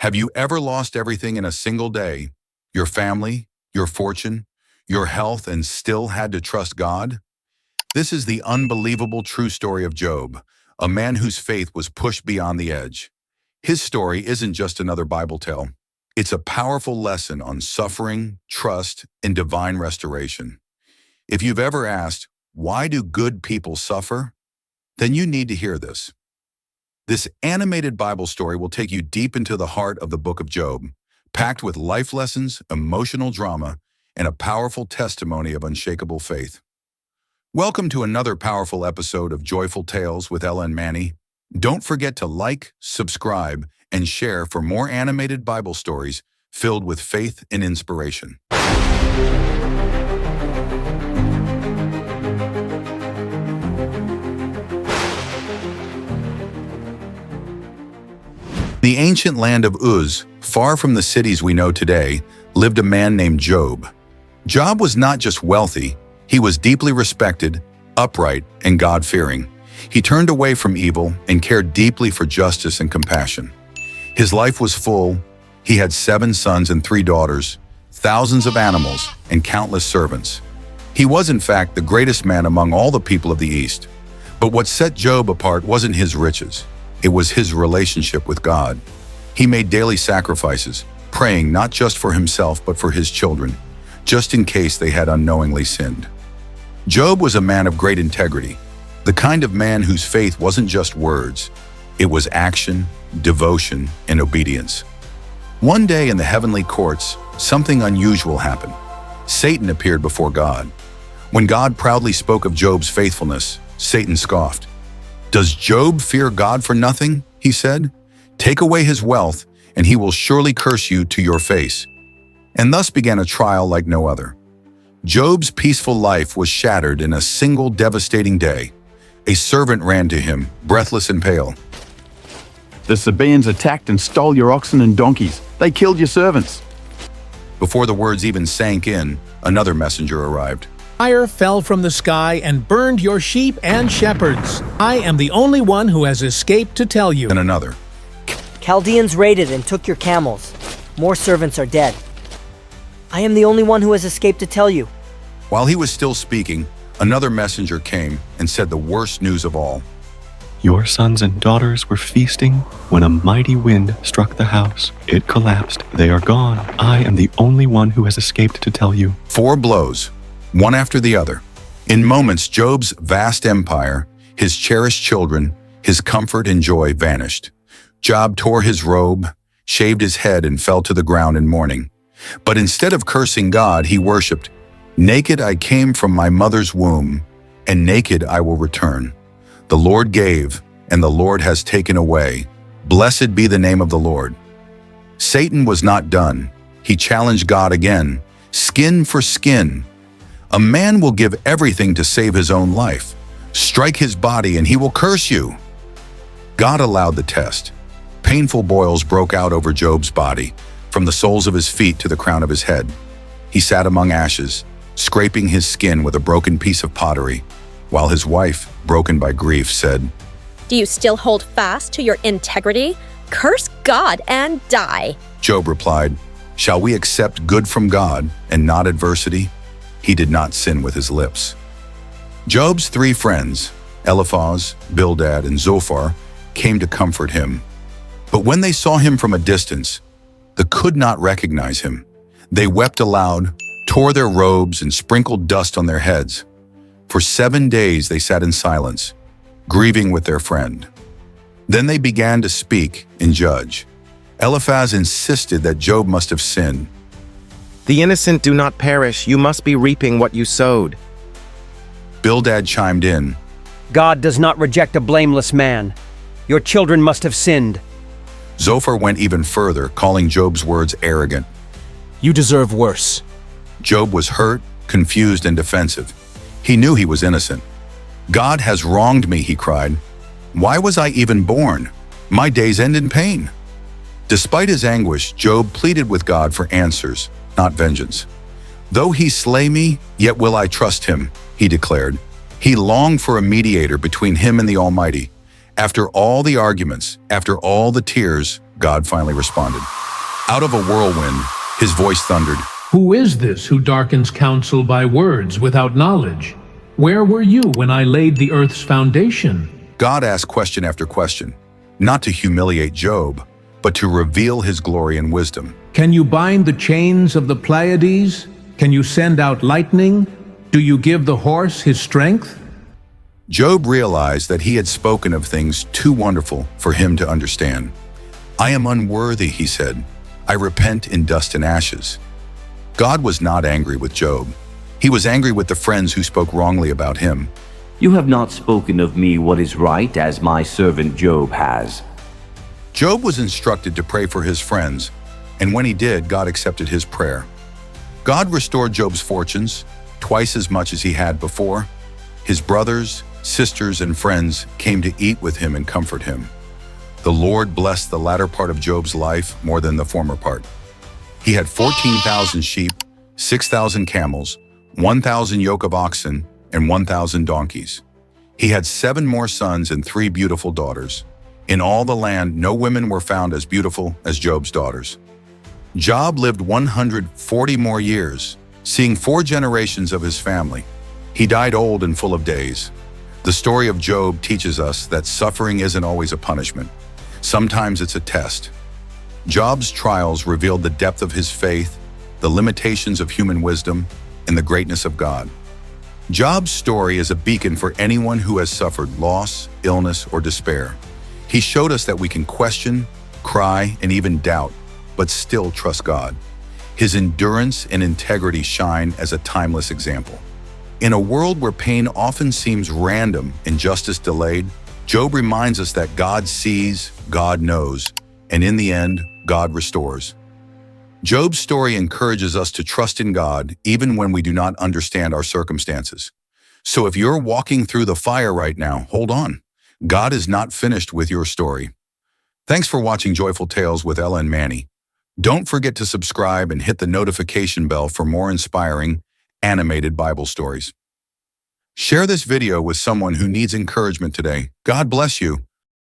Have you ever lost everything in a single day? Your family, your fortune, your health, and still had to trust God? This is the unbelievable true story of Job, a man whose faith was pushed beyond the edge. His story isn't just another Bible tale. It's a powerful lesson on suffering, trust, and divine restoration. If you've ever asked, why do good people suffer? Then you need to hear this. This animated Bible story will take you deep into the heart of the book of Job, packed with life lessons, emotional drama, and a powerful testimony of unshakable faith. Welcome to another powerful episode of Joyful Tales with Ella and Manny. Don't forget to like, subscribe, and share for more animated Bible stories filled with faith and inspiration. In the ancient land of Uz, far from the cities we know today, lived a man named Job. Job was not just wealthy, he was deeply respected, upright, and God-fearing. He turned away from evil and cared deeply for justice and compassion. His life was full. He had 7 sons and 3 daughters, thousands of animals, and countless servants. He was, in fact, the greatest man among all the people of the East. But what set Job apart wasn't his riches. It was his relationship with God. He made daily sacrifices, praying not just for himself but for his children, just in case they had unknowingly sinned. Job was a man of great integrity, the kind of man whose faith wasn't just words, it was action, devotion, and obedience. One day in the heavenly courts, something unusual happened. Satan appeared before God. When God proudly spoke of Job's faithfulness, Satan scoffed. "Does Job fear God for nothing?" he said. "Take away his wealth, and he will surely curse you to your face." And thus began a trial like no other. Job's peaceful life was shattered in a single devastating day. A servant ran to him, breathless and pale. "The Sabaeans attacked and stole your oxen and donkeys. They killed your servants." Before the words even sank in, another messenger arrived. Fire fell from the sky and burned your sheep and shepherds. I am the only one who has escaped to tell you. And another. Chaldeans raided and took your camels. More servants are dead. I am the only one who has escaped to tell you. While he was still speaking, another messenger came and said the worst news of all. Your sons and daughters were feasting when a mighty wind struck the house. It collapsed. They are gone. I am the only one who has escaped to tell you. 4 blows, one after the other. In moments, Job's vast empire, his cherished children, his comfort and joy vanished. Job tore his robe, shaved his head, and fell to the ground in mourning. But instead of cursing God, he worshipped, "Naked I came from my mother's womb, and naked I will return. The Lord gave, and the Lord has taken away. Blessed be the name of the Lord." Satan was not done. He challenged God again, skin for skin. A man will give everything to save his own life. Strike his body and he will curse you. God allowed the test. Painful boils broke out over Job's body, from the soles of his feet to the crown of his head. He sat among ashes, scraping his skin with a broken piece of pottery, while his wife, broken by grief, said, "Do you still hold fast to your integrity? Curse God and die." Job replied, "Shall we accept good from God and not adversity?" He did not sin with his lips. Job's 3 friends, Eliphaz, Bildad, and Zophar, came to comfort him. But when they saw him from a distance, they could not recognize him. They wept aloud, tore their robes, and sprinkled dust on their heads. For 7 days they sat in silence, grieving with their friend. Then they began to speak and judge. Eliphaz insisted that Job must have sinned. "The innocent do not perish. You must be reaping what you sowed." Bildad chimed in. God does not reject a blameless man. Your children must have sinned. Zophar went even further, calling Job's words arrogant. You deserve worse. Job was hurt, confused, and defensive. He knew he was innocent. "God has wronged me," he cried. "Why was I even born? My days end in pain." Despite his anguish, Job pleaded with God for answers, not vengeance. "Though he slay me, yet will I trust him," he declared. He longed for a mediator between him and the Almighty. After all the arguments, after all the tears, God finally responded. Out of a whirlwind, his voice thundered. Who is this who darkens counsel by words without knowledge? Where were you when I laid the earth's foundation? God asked question after question, not to humiliate Job, but to reveal his glory and wisdom. Can you bind the chains of the Pleiades? Can you send out lightning? Do you give the horse his strength? Job realized that he had spoken of things too wonderful for him to understand. I am unworthy, he said. I repent in dust and ashes. God was not angry with Job. He was angry with the friends who spoke wrongly about him. You have not spoken of me what is right, as my servant Job has. Job was instructed to pray for his friends, and when he did, God accepted his prayer. God restored Job's fortunes, twice as much as he had before. His brothers, sisters, and friends came to eat with him and comfort him. The Lord blessed the latter part of Job's life more than the former part. He had 14,000 sheep, 6,000 camels, 1,000 yoke of oxen, and 1,000 donkeys. He had 7 more sons and 3 beautiful daughters. In all the land, no women were found as beautiful as Job's daughters. Job lived 140 more years, seeing 4 generations of his family. He died old and full of days. The story of Job teaches us that suffering isn't always a punishment. Sometimes it's a test. Job's trials revealed the depth of his faith, the limitations of human wisdom, and the greatness of God. Job's story is a beacon for anyone who has suffered loss, illness, or despair. He showed us that we can question, cry, and even doubt, but still trust God. His endurance and integrity shine as a timeless example. In a world where pain often seems random and justice delayed, Job reminds us that God sees, God knows, and in the end, God restores. Job's story encourages us to trust in God even when we do not understand our circumstances. So if you're walking through the fire right now, hold on. God is not finished with your story. Thanks for watching Joyful Tales with Ella and Manny. Don't forget to subscribe and hit the notification bell for more inspiring, animated Bible stories. Share this video with someone who needs encouragement today. God bless you.